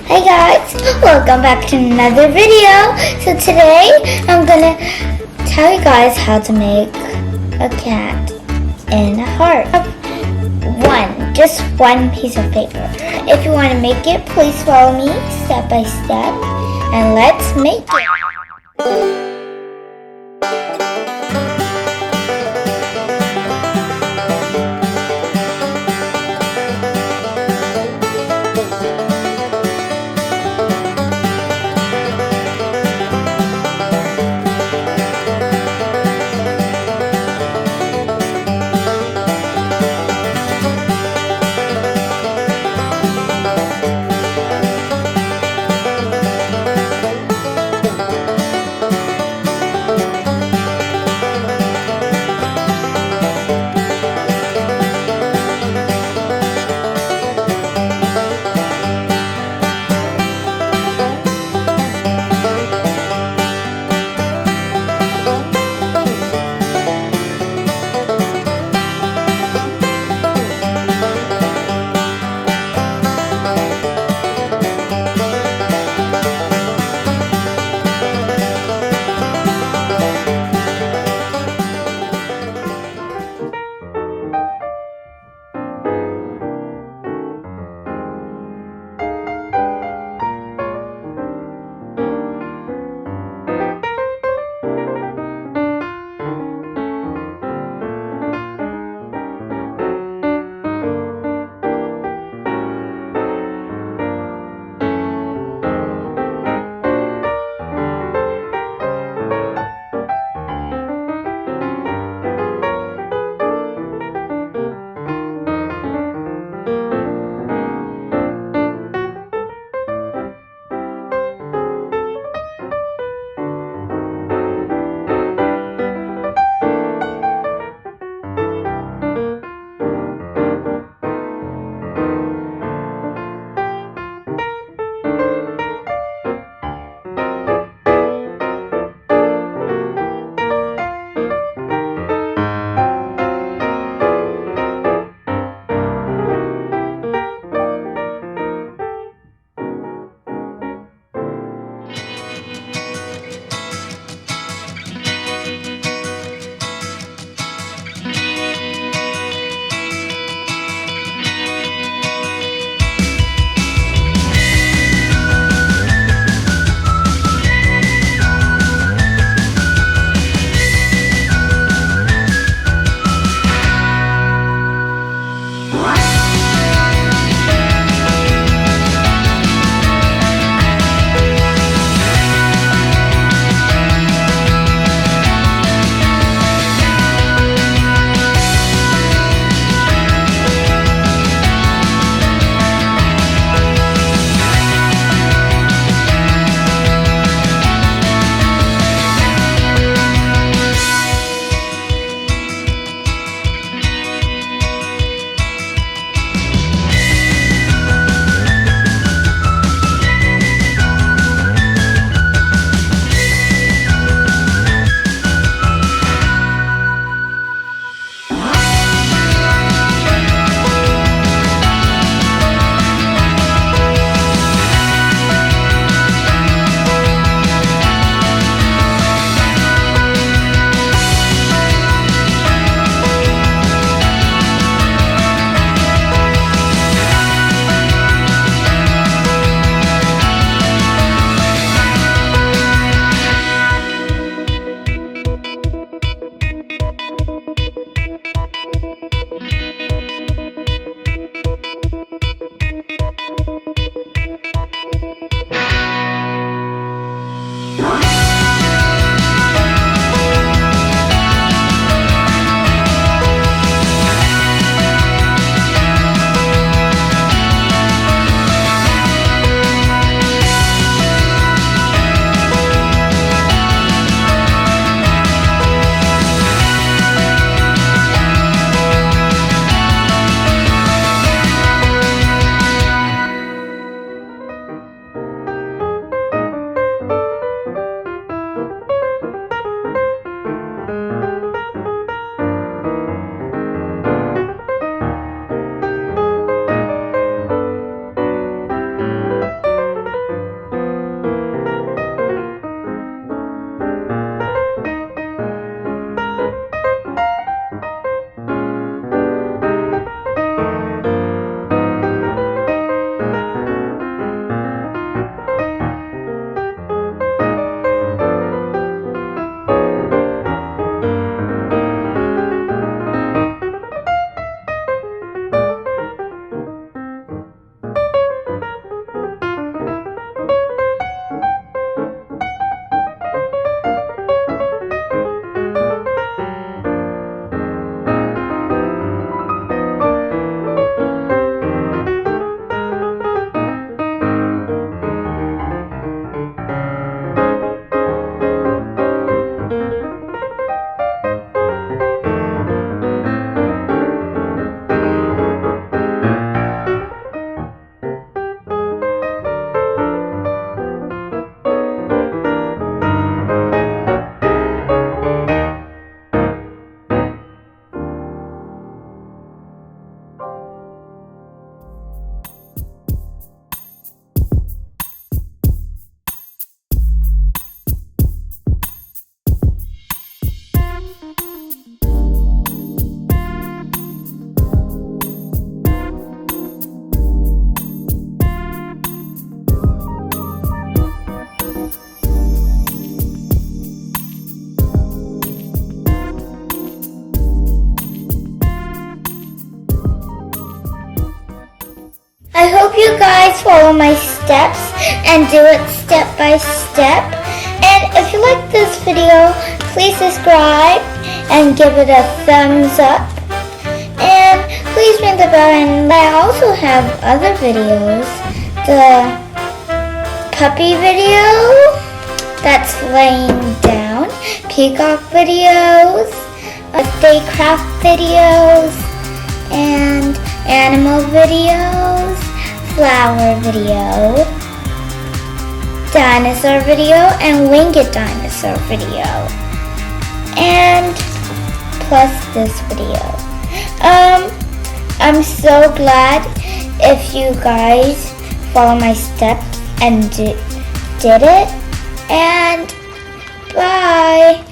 Hey guys, welcome back to another video. So today I'm gonna tell you guys how to make a cat in a heart. Just one piece of paper. If you want to make it, please follow me step by step and let's make it. guys follow my steps and do it step by step. And if you like this video, please subscribe and give it a thumbs up. And please ring the bell. And I also have other videos. The puppy video that's laying down, peacock videos, birthday craft videos, and animal videos, flower video, dinosaur video, and winged dinosaur video, and plus this video. I'm so glad if you guys follow my steps and did it, and bye.